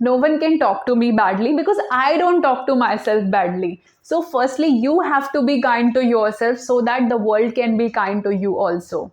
no one can talk to me badly because I don't talk to myself badly. So, firstly, you have to be kind to yourself so that the world can be kind to you also.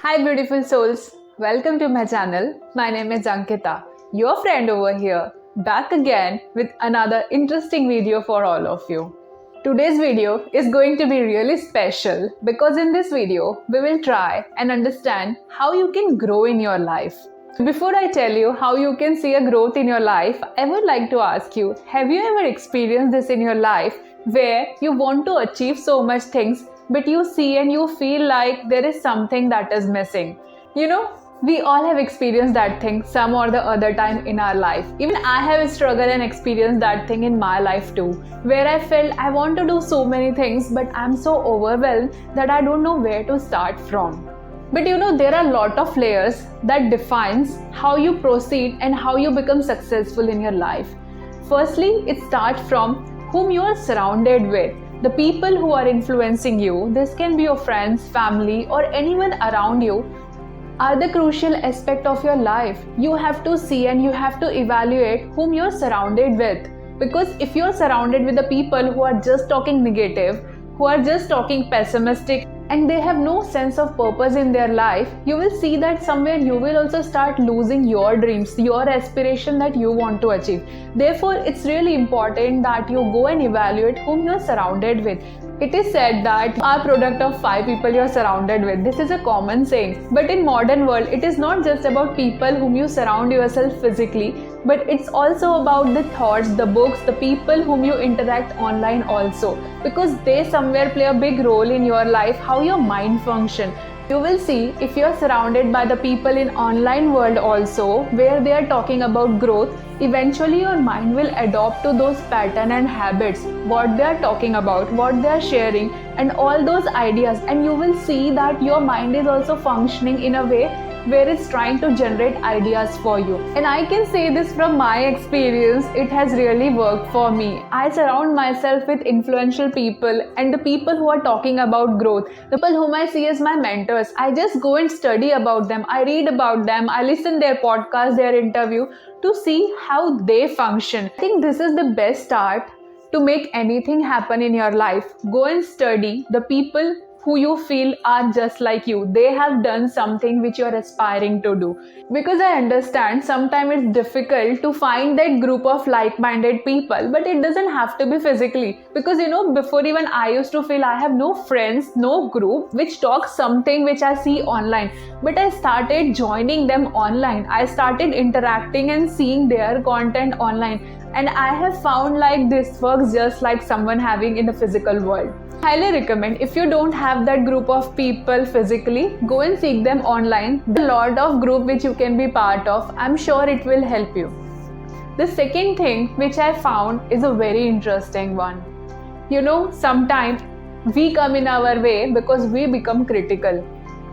Hi, beautiful souls. Welcome to my channel. My name is Ankita, your friend over here, back again with another interesting video for all of you. Today's video is going to be really special because in this video, we will try and understand how you can grow in your life. Before I tell you how you can see a growth in your life, I would like to ask you, have you ever experienced this in your life where you want to achieve so much things but you see and you feel like there is something that is missing? We all have experienced that thing some or the other time in our life. Even I have struggled and experienced that thing in my life too, where I felt I want to do so many things but I'm so overwhelmed that I don't know where to start from. But there are a lot of layers that defines how you proceed and how you become successful in your life. Firstly, it starts from whom you are surrounded with. The people who are influencing you, this can be your friends, family, or anyone around you, are the crucial aspect of your life. You have to see and you have to evaluate whom you're surrounded with. Because if you're surrounded with the people who are just talking negative, who are just talking pessimistic, and they have no sense of purpose in their life, you will see that somewhere you will also start losing your dreams, your aspiration that you want to achieve. Therefore, it's really important that you go and evaluate whom you're surrounded with. It is said that you are a product of 5 people you're surrounded with. This is a common saying. But in modern world, it is not just about people whom you surround yourself physically, but it's also about the thoughts, the books, the people whom you interact online also. Because they somewhere play a big role in your life, how your mind functions. You will see if you're surrounded by the people in online world also where they are talking about growth, eventually your mind will adopt to those pattern and habits, what they are talking about, what they are sharing and all those ideas, and you will see that your mind is also functioning in a way where it's trying to generate ideas for you. And I can say this from my experience, it has really worked for me. I surround myself with influential people and the people who are talking about growth, the people whom I see as my mentors. I just go and study about them, I read about them, I listen their podcast, their interview to see how they function. I think this is the best start to make anything happen in your life. Go and study the people who you feel are just like you. They have done something which you are aspiring to do. Because I understand sometimes it's difficult to find that group of like-minded people, but it doesn't have to be physically. Because before even I used to feel I have no friends, no group which talks something which I see online. But I started joining them online. I started interacting and seeing their content online. And I have found like this works just like someone having in the physical world. Highly recommend, if you don't have that group of people physically, go and seek them online. There's a lot of group which you can be part of. I'm sure it will help you. The second thing which I found is a very interesting one. Sometimes we come in our way because we become critical.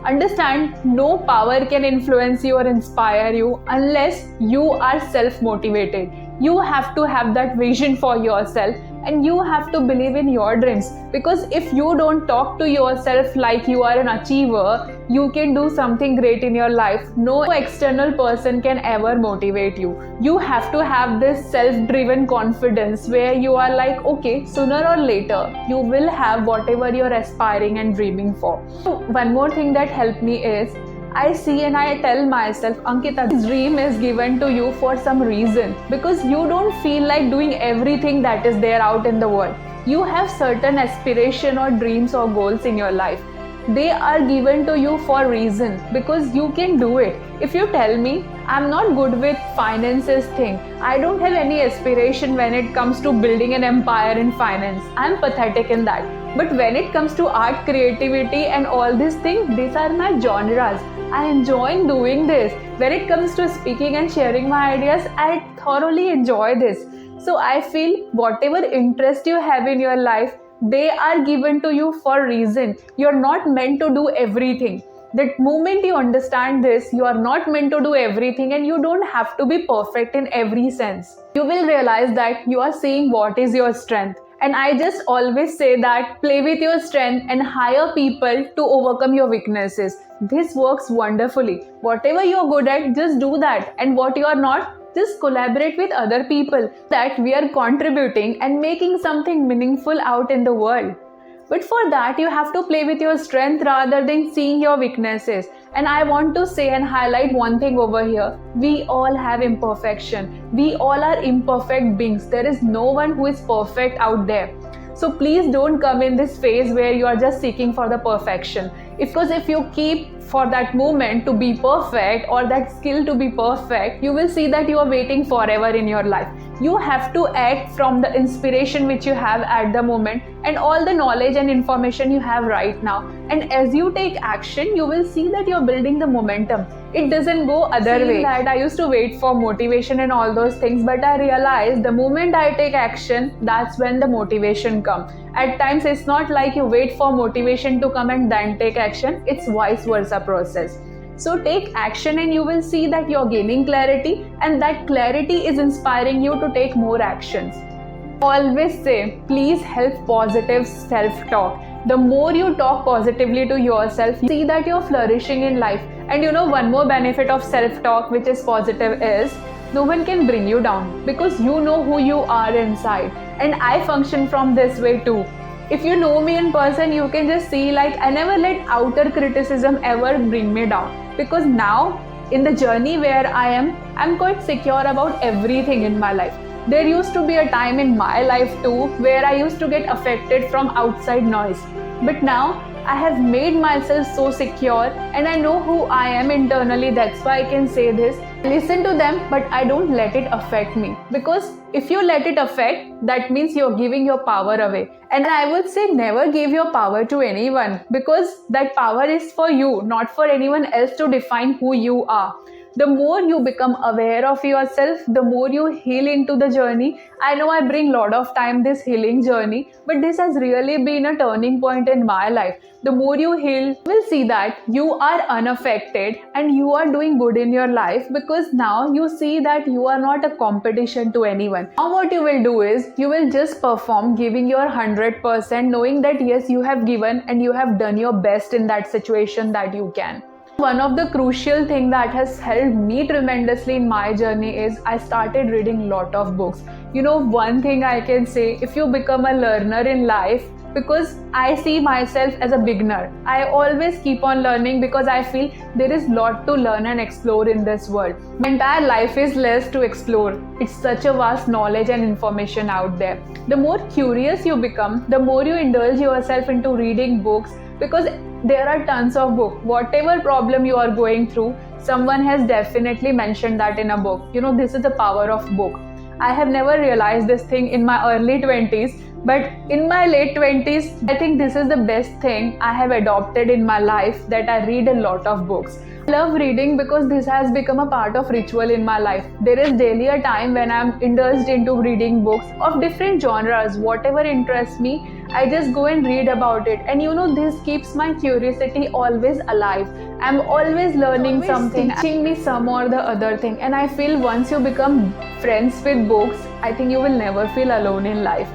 Understand, no power can influence you or inspire you unless you are self-motivated. You have to have that vision for yourself and you have to believe in your dreams, because if you don't talk to yourself like you are an achiever, you can do something great in your life. No external person can ever motivate you. You have to have this self-driven confidence where you are like, okay, sooner or later you will have whatever you're aspiring and dreaming for. One more thing that helped me is I see and I tell myself, Ankita, this dream is given to you for some reason, because you don't feel like doing everything that is there out in the world. You have certain aspiration or dreams or goals in your life. They are given to you for a reason, because you can do it. If you tell me, I'm not good with finances thing, I don't have any aspiration when it comes to building an empire in finance, I'm pathetic in that. But when it comes to art, creativity and all these things, these are my genres. I enjoy doing this. When it comes to speaking and sharing my ideas, I thoroughly enjoy this. So I feel whatever interest you have in your life, they are given to you for a reason. You're not meant to do everything. The moment you understand this, you are not meant to do everything and you don't have to be perfect in every sense. You will realize that you are seeing what is your strength And I just always say that play with your strength and hire people to overcome your weaknesses. This works wonderfully. Whatever you're good at, just do that. And what you're not, just collaborate with other people that we are contributing and making something meaningful out in the world. But for that, you have to play with your strength rather than seeing your weaknesses. And I want to say and highlight one thing over here. We all have imperfection. We all are imperfect beings. There is no one who is perfect out there. So please don't come in this phase where you are just seeking for the perfection. Because if you keep for that moment to be perfect or that skill to be perfect, you will see that you are waiting forever in your life. You have to act from the inspiration which you have at the moment and all the knowledge and information you have right now. And as you take action, you will see that you're building the momentum. It doesn't go other way. That I used to wait for motivation and all those things, but I realized the moment I take action, that's when the motivation comes. At times, it's not like you wait for motivation to come and then take action. It's vice versa process. So take action and you will see that you're gaining clarity, and that clarity is inspiring you to take more actions. Always say, please help positive self-talk. The more you talk positively to yourself, you see that you're flourishing in life. And one more benefit of self-talk which is positive is, no one can bring you down because you know who you are inside. And I function from this way too. If you know me in person, you can just see like I never let outer criticism ever bring me down. Because now, in the journey where I am, I'm quite secure about everything in my life. There used to be a time in my life too where I used to get affected from outside noise. But now, I have made myself so secure and I know who I am internally. That's why I can say this. Listen to them, but I don't let it affect me. Because if you let it affect, that means you're giving your power away. And I would say never give your power to anyone, because that power is for you, not for anyone else to define who you are. The more you become aware of yourself, the more you heal into the journey. I know I bring a lot of time this healing journey, but this has really been a turning point in my life. The more you heal, you will see that you are unaffected and you are doing good in your life, because now you see that you are not a competition to anyone. Now what you will do is, you will just perform giving your 100%, knowing that yes, you have given and you have done your best in that situation that you can. One of the crucial things that has helped me tremendously in my journey is I started reading a lot of books. One thing I can say, if you become a learner in life, because I see myself as a beginner, I always keep on learning because I feel there is a lot to learn and explore in this world. My entire life is less to explore. It's such a vast knowledge and information out there. The more curious you become, the more you indulge yourself into reading books, because there are tons of books. Whatever problem you are going through, someone has definitely mentioned that in a book. This is the power of book. I have never realized this thing in my early 20s, but in my late 20s, I think this is the best thing I have adopted in my life, that I read a lot of books. I love reading because this has become a part of ritual in my life. There is daily a time when I'm indulged into reading books of different genres. Whatever interests me, I just go and read about it. And this keeps my curiosity always alive. I'm always learning something, teaching me some or the other thing. And I feel once you become friends with books, I think you will never feel alone in life.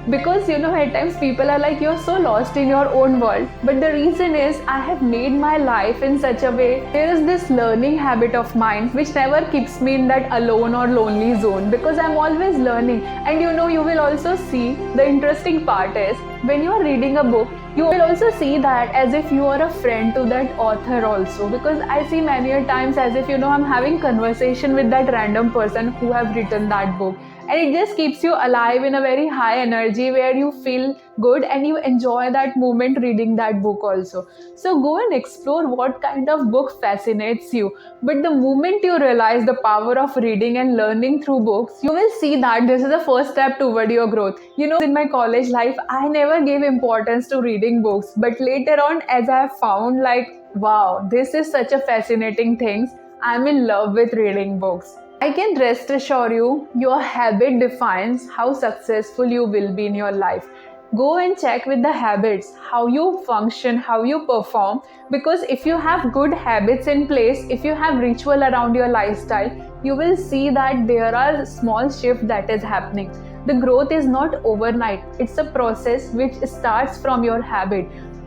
Because at times people are like, you're so lost in your own world. But the reason is, I have made my life in such a way, there is this learning habit of mine which never keeps me in that alone or lonely zone, because I'm always learning. And you will also see, the interesting part is, when you are reading a book, you will also see that as if you are a friend to that author also, because I see many a times as if I'm having conversation with that random person who have written that book. And it just keeps you alive in a very high energy where you feel good and you enjoy that moment reading that book also. So go and explore what kind of book fascinates you. But the moment you realize the power of reading and learning through books, you will see that this is the first step toward your growth. In my college life, I never gave importance to reading books. But later on, as I have found wow, this is such a fascinating thing, I'm in love with reading books. I can rest assure you, your habit defines how successful you will be in your life. Go and check with the habits, how you function, how you perform. Because if you have good habits in place, if you have ritual around your lifestyle, you will see that there are small shifts that is happening. The growth is not overnight. It's a process which starts from your habit,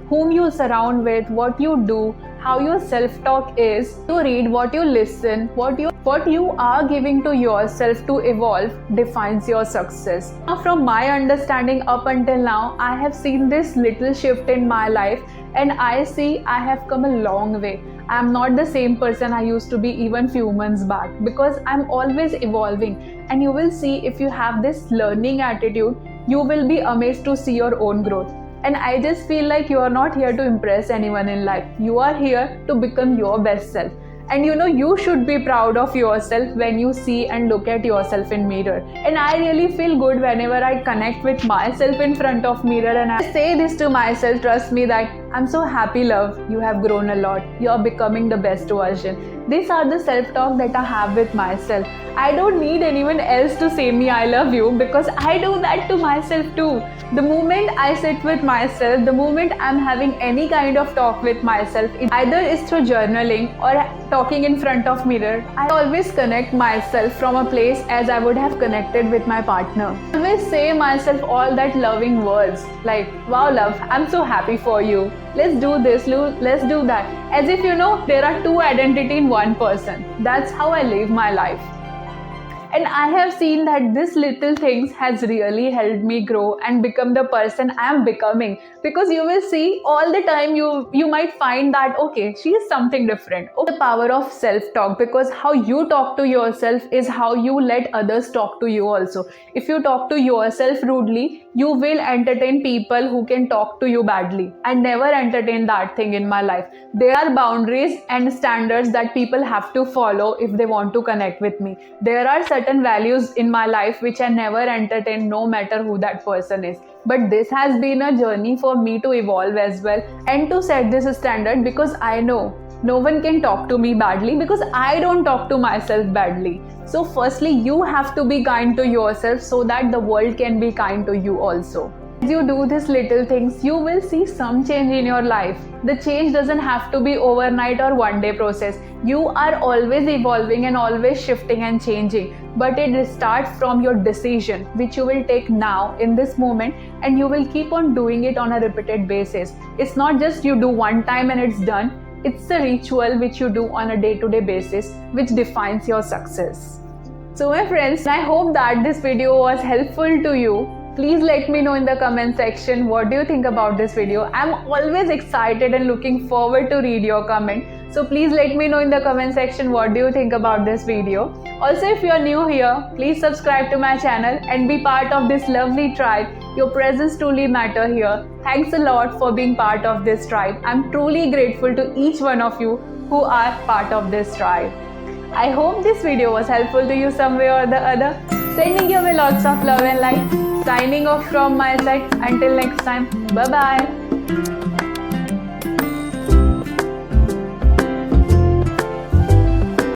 whom you surround with, what you do, how your self-talk is. You read, what you listen, what you are giving to yourself to evolve defines your success. Now, from my understanding up until now, I have seen this little shift in my life, and I see I have come a long way. I'm not the same person I used to be even few months back, because I'm always evolving. And you will see, if you have this learning attitude, you will be amazed to see your own growth. And I just feel like you are not here to impress anyone in life. You are here to become your best self. And you should be proud of yourself when you see and look at yourself in mirror. And I really feel good whenever I connect with myself in front of mirror and I say this to myself, trust me, that I'm so happy, love. You have grown a lot. You are becoming the best version. These are the self-talk that I have with myself. I don't need anyone else to say me I love you, because I do that to myself too. The moment I sit with myself, the moment I'm having any kind of talk with myself, either is through journaling or talking in front of mirror, I always connect myself from a place as I would have connected with my partner. I always say myself all that loving words like, wow love, I'm so happy for you. Let's do this, let's do that. As if there are two identities in one person. That's how I live my life. And I have seen that this little things has really helped me grow and become the person I am becoming. Because you will see all the time you might find that, okay, she is something different. The power of self-talk, because how you talk to yourself is how you let others talk to you also. If you talk to yourself rudely, you will entertain people who can talk to you badly. I never entertain that thing in my life. There are boundaries and standards that people have to follow if they want to connect with me. There are certain values in my life which I never entertain, no matter who that person is. But this has been a journey for me to evolve as well and to set this standard, because I know no one can talk to me badly, because I don't talk to myself badly. So firstly, you have to be kind to yourself so that the world can be kind to you also. As you do these little things, you will see some change in your life. The change doesn't have to be overnight or one day process. You are always evolving and always shifting and changing. But it starts from your decision, which you will take now in this moment, and you will keep on doing it on a repeated basis. It's not just you do one time and it's done. It's a ritual which you do on a day-to-day basis, which defines your success. So my friends, I hope that this video was helpful to you. Please let me know in the comment section what do you think about this video. I'm always excited and looking forward to read your comment. So please let me know in the comment section what do you think about this video. Also, if you are new here, please subscribe to my channel and be part of this lovely tribe. Your presence truly matters here. Thanks a lot for being part of this tribe. I'm truly grateful to each one of you who are part of this tribe. I hope this video was helpful to you some way or the other. Sending your way lots of love and light. Signing off from my side. Until next time. Bye-bye.